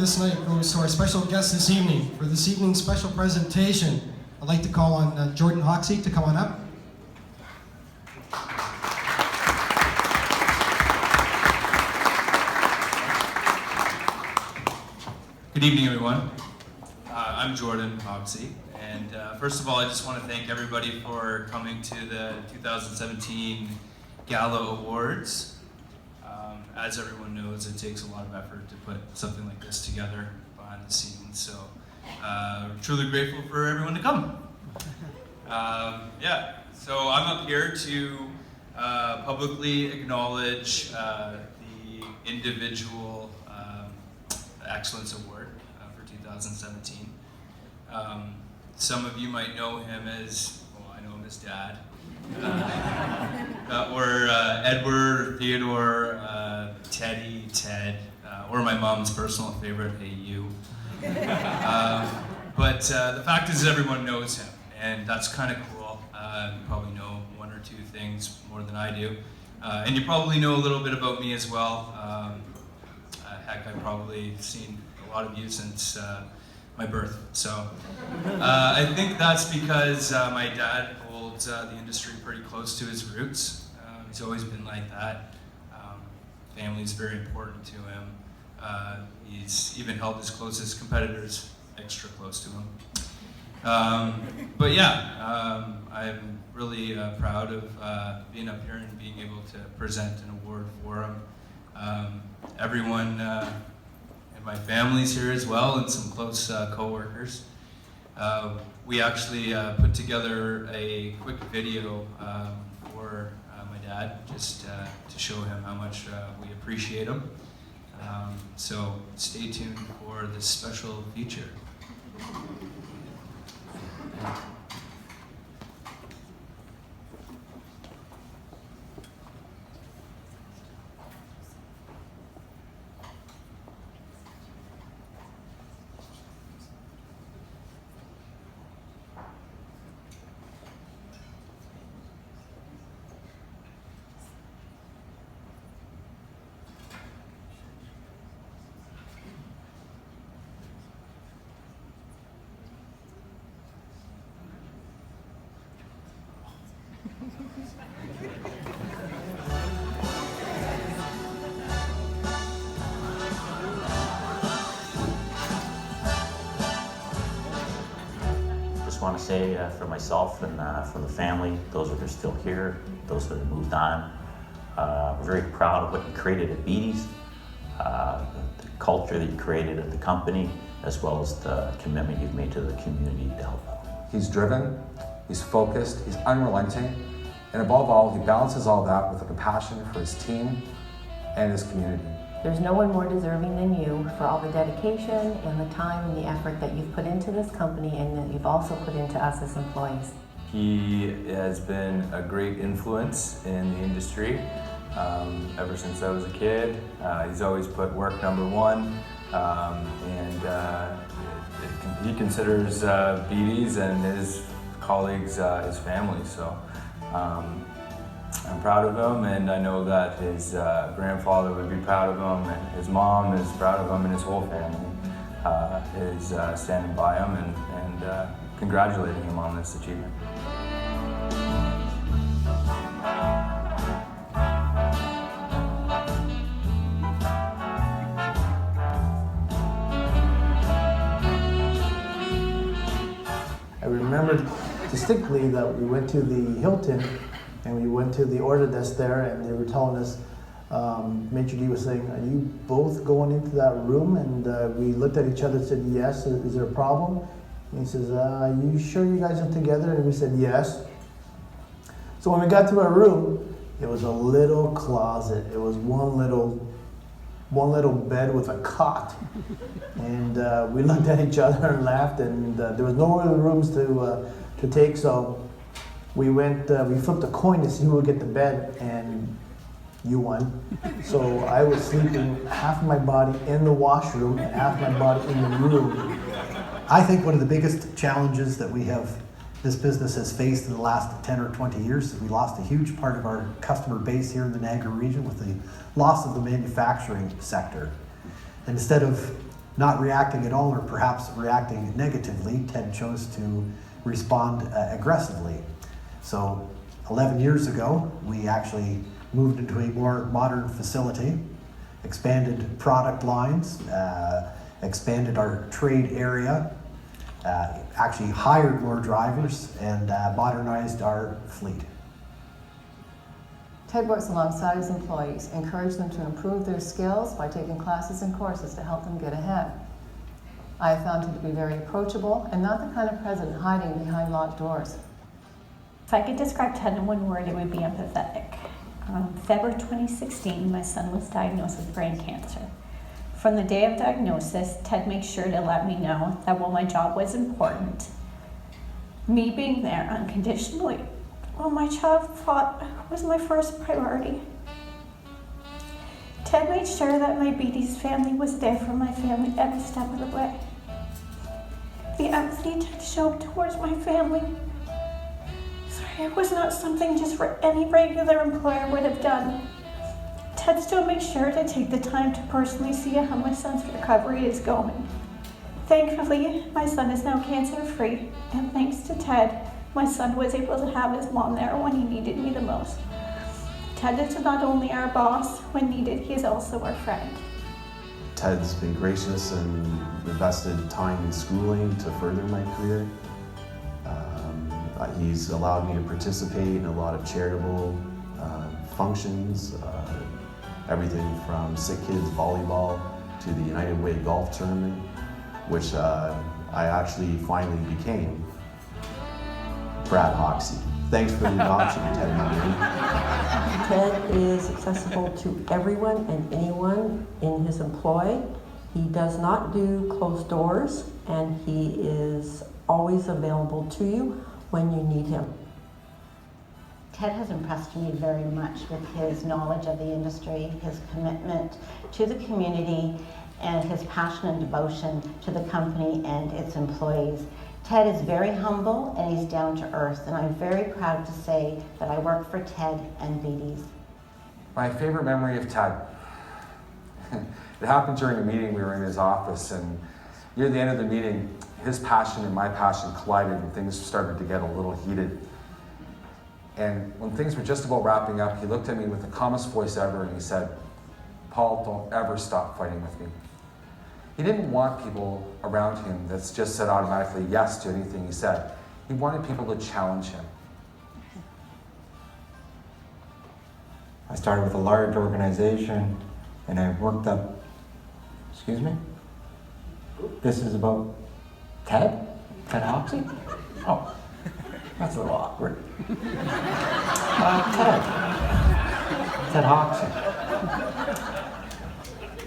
this night goes to our special guest this evening. For this evening's special presentation, I'd like to call on Jordan Hoxie to come on up. Good evening, everyone. I'm Jordan Hoxie, and first of all, I just want to thank everybody for coming to the 2017 Gala Awards. As everyone knows, it takes a lot of effort to put something like this together behind the scenes, so truly grateful for everyone to come. So I'm up here to publicly acknowledge the individual Excellence Award for 2017. Some of you might know him as, well, I know him as Dad, or Edward, Theodore, Teddy, Ted, or my mom's personal favorite, Hey You. But the fact is everyone knows him, and that's kind of cool. You probably know one or two things more than I do. And you probably know a little bit about me as well. Heck, I've probably seen a lot of you since my birth. So I think that's because my dad holds the industry pretty close to his roots. He's always been like that. Family's very important to him. He's even held his closest competitors extra close to him. But yeah, I'm really proud of being up here and being able to present an award for him. Everyone in my family's here as well, and some close co-workers. We actually put together a quick video for my dad, just to show him how much we appreciate him. So stay tuned for this special feature. I want to say for myself and for the family, those that are still here, those that have moved on, we're very proud of what you created at Beatty's, the culture that you created at the company, as well as the commitment you've made to the community to help out. He's driven, he's focused, he's unrelenting, and above all, he balances all that with a compassion for his team and his community. There's no one more deserving than you for all the dedication and the time and the effort that you've put into this company and that you've also put into us as employees. He has been a great influence in the industry ever since I was a kid. He's always put work number one, and he considers Beatty's and his colleagues his family. So I'm proud of him, and I know that his grandfather would be proud of him, and his mom is proud of him, and his whole family is standing by him and congratulating him on this achievement. I remember distinctly that we went to the Hilton and we went to the order desk there, and they were telling us, Maitre D was saying, are you both going into that room? And we looked at each other and said, yes. Is there a problem? And he says, are you sure you guys are together? And we said, yes. So when we got to our room, it was a little closet. It was one little bed with a cot. And we looked at each other and laughed, and there was no other rooms to take, so we flipped a coin to see who would get the bed, and you won. So I was sleeping half of my body in the washroom and half my body in the room. I think one of the biggest challenges that this business has faced in the last 10 or 20 years is we lost a huge part of our customer base here in the Niagara region with the loss of the manufacturing sector. And instead of not reacting at all or perhaps reacting negatively, Ted chose to respond aggressively. So 11 years ago, we actually moved into a more modern facility, expanded product lines, expanded our trade area, actually hired more drivers, and modernized our fleet. Ted works alongside his employees, encouraged them to improve their skills by taking classes and courses to help them get ahead. I have found him to be very approachable and not the kind of president hiding behind locked doors. If I could describe Ted in one word, it would be empathetic. February 2016, my son was diagnosed with brain cancer. From the day of diagnosis, Ted made sure to let me know that while my job was important, me being there unconditionally while my child fought was my first priority. Ted made sure that my Beatty's family was there for my family every step of the way. The empathy Ted showed towards my family, it was not something just for any regular employer would have done. Ted still made sure to take the time to personally see how my son's recovery is going. Thankfully, my son is now cancer-free, and thanks to Ted, my son was able to have his mom there when he needed me the most. Ted is not only our boss when needed, he is also our friend. Ted's been gracious and invested time in schooling to further my career. He's allowed me to participate in a lot of charitable functions, everything from Sick Kids Volleyball to the United Way Golf Tournament, which I actually finally became Brad Hoxie. Thanks for the adoption, Ted and Ted is accessible to everyone and anyone in his employ. He does not do closed doors, and he is always available to you when you need him. Ted has impressed me very much with his knowledge of the industry, his commitment to the community, and his passion and devotion to the company and its employees. Ted is very humble and he's down to earth, and I'm very proud to say that I work for Ted and Beatty's. My favorite memory of Ted. It happened during a meeting. We were in his office, and near the end of the meeting, his passion and my passion collided and things started to get a little heated. And when things were just about wrapping up, he looked at me with the calmest voice ever and he said, "Paul, don't ever stop fighting with me." He didn't want people around him that just said automatically yes to anything he said. He wanted people to challenge him. I started with a large organization and I worked up, excuse me? This is about Ted? Ted Hoxie? Oh, that's a little awkward. Ted Hoxie.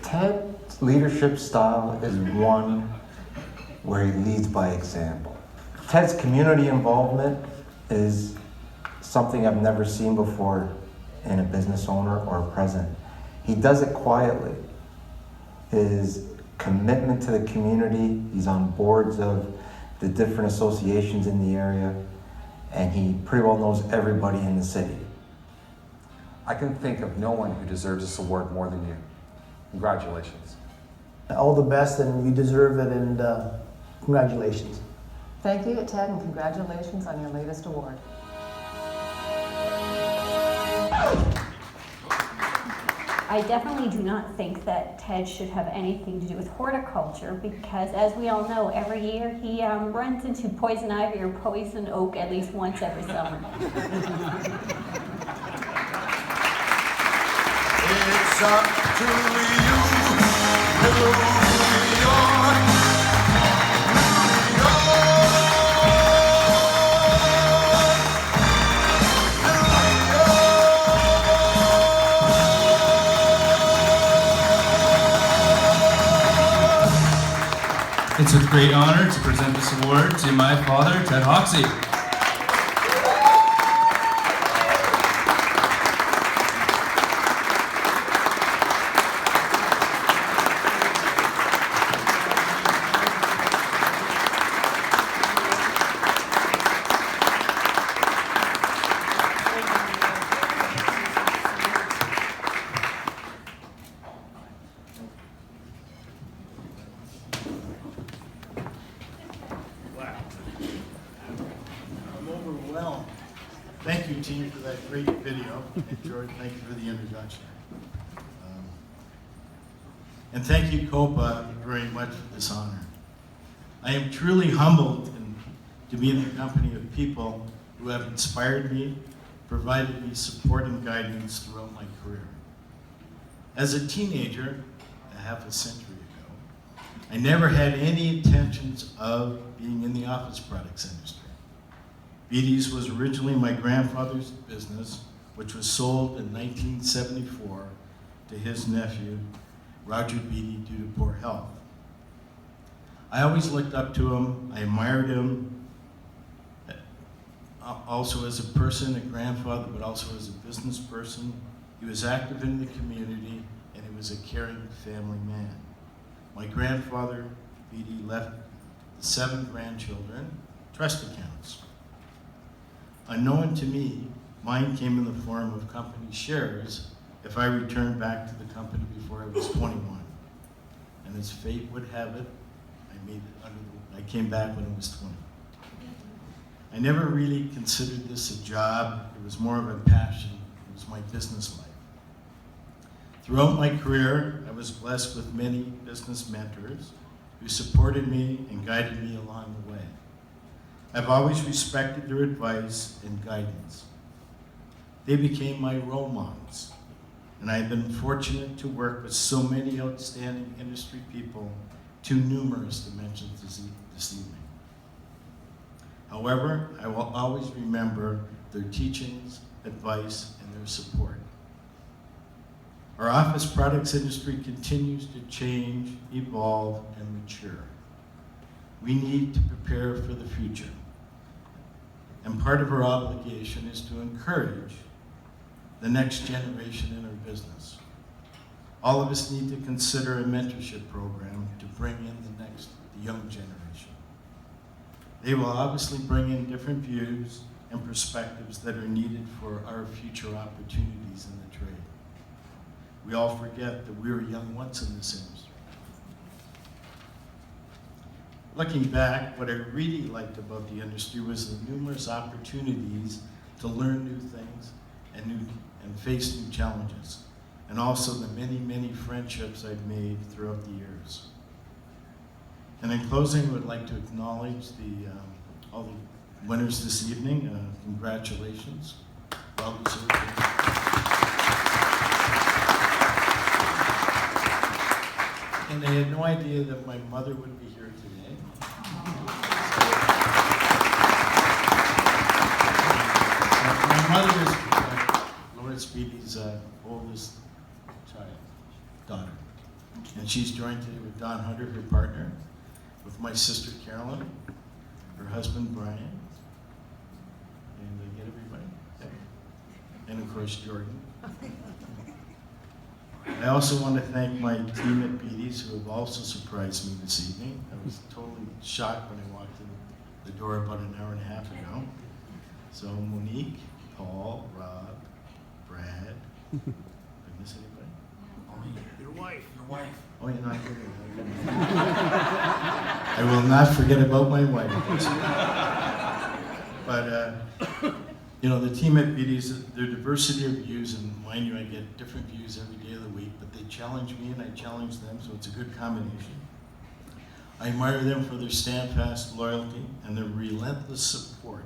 Ted's leadership style is one where he leads by example. Ted's community involvement is something I've never seen before in a business owner or a president. He does it quietly. His commitment to the community, he's on boards of the different associations in the area, and he pretty well knows everybody in the city. I can think of no one who deserves this award more than you. Congratulations. All the best, and you deserve it, and congratulations. Thank you, Ted, and congratulations on your latest award. I definitely do not think that Ted should have anything to do with horticulture because, as we all know, every year he runs into poison ivy or poison oak at least once every summer. It's up to you, New York, New It's with great honor to present this award to my father, Ted Hoxie. Thank you, team, for that great video. And George, thank you for the introduction. And thank you, COPA, very much for this honor. I am truly humbled to be in the company of people who have inspired me, provided me support and guidance throughout my career. As a teenager, a half a century ago, I never had any intentions of being in the office products industry. Beatty's was originally my grandfather's business, which was sold in 1974 to his nephew, Roger Beatty, due to poor health. I always looked up to him, I admired him, also as a person, a grandfather, but also as a business person. He was active in the community, and he was a caring family man. My grandfather, Beatty, left 7 grandchildren, trust accounts. Unknown to me, mine came in the form of company shares if I returned back to the company before I was 21. And as fate would have it, I came back when I was 20. I never really considered this a job. It was more of a passion. It was my business life. Throughout my career, I was blessed with many business mentors who supported me and guided me along the way. I've always respected their advice and guidance. They became my role models, and I've been fortunate to work with so many outstanding industry people, too numerous to mention this evening. However, I will always remember their teachings, advice, and their support. Our office products industry continues to change, evolve, and mature. We need to prepare for the future. And part of our obligation is to encourage the next generation in our business. All of us need to consider a mentorship program to bring in the young generation. They will obviously bring in different views and perspectives that are needed for our future opportunities in the trade. We all forget that we were young once in this industry. Looking back, what I really liked about the industry was the numerous opportunities to learn new things and face new challenges, and also the many, many friendships I've made throughout the years. And in closing, I would like to acknowledge all the winners this evening. Congratulations. Well deserved. And I had no idea that my mother would be here today. My mother is Lawrence Beatty's oldest daughter. And she's joined today with Don Hunter, her partner, with my sister Carolyn, her husband Brian, and I get everybody? Yeah. And of course Jordan. I also want to thank my team at Beatty's who have also surprised me this evening. I was totally shocked when I walked in the door about an hour and a half ago. So Monique, Paul, Rob, Brad. Did I miss anybody? Oh, your wife. Your wife. Oh, you're not kidding. I will not forget about my wife. But you know, the team at Beatty's, their diversity of views, and mind you, I get different views every day of the week, but they challenge me and I challenge them, so it's a good combination. I admire them for their steadfast loyalty and their relentless support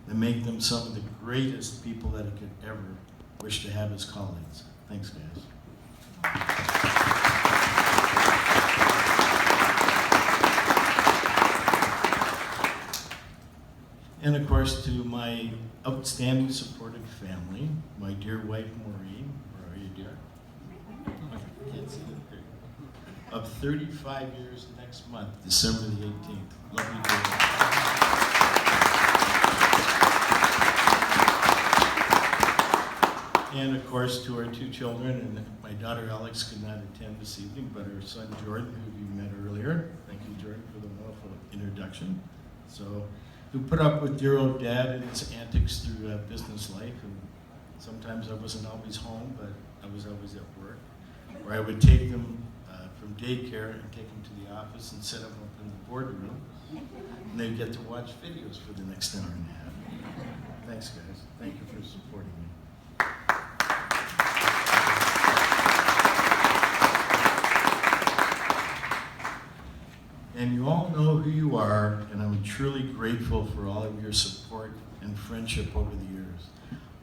that make them some of the greatest people that I could ever wish to have as colleagues. Thanks, guys. And of course, to my outstanding supportive family, my dear wife Maureen, where are you, dear? I can't see it there. Of 35 years next month, December the 18th. Love you, dear. And of course, to our 2 children, and my daughter Alex could not attend this evening, but her son Jordan, who you met earlier. Thank you, Jordan, for the wonderful introduction. So, who put up with dear old dad and his antics through business life, and sometimes I wasn't always home, but I was always at work, where I would take them from daycare and take them to the office and set them up in the boardroom, and they'd get to watch videos for the next hour and a half. Thanks, guys. Thank you for supporting me. And you all know who you are, and I'm truly grateful for all of your support and friendship over the years.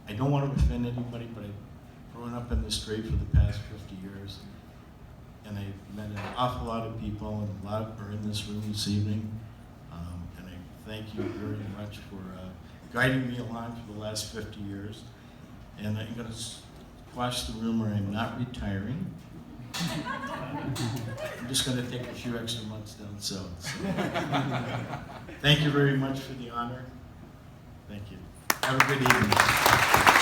I don't want to offend anybody, but I've grown up in this trade for the past 50 years, and I've met an awful lot of people, and a lot are in this room this evening. And I thank you very much for guiding me along for the last 50 years. And I'm going to squash the rumor I'm not retiring. I'm just going to take a few extra months down south. So. Thank you very much for the honor. Thank you. Have a good evening.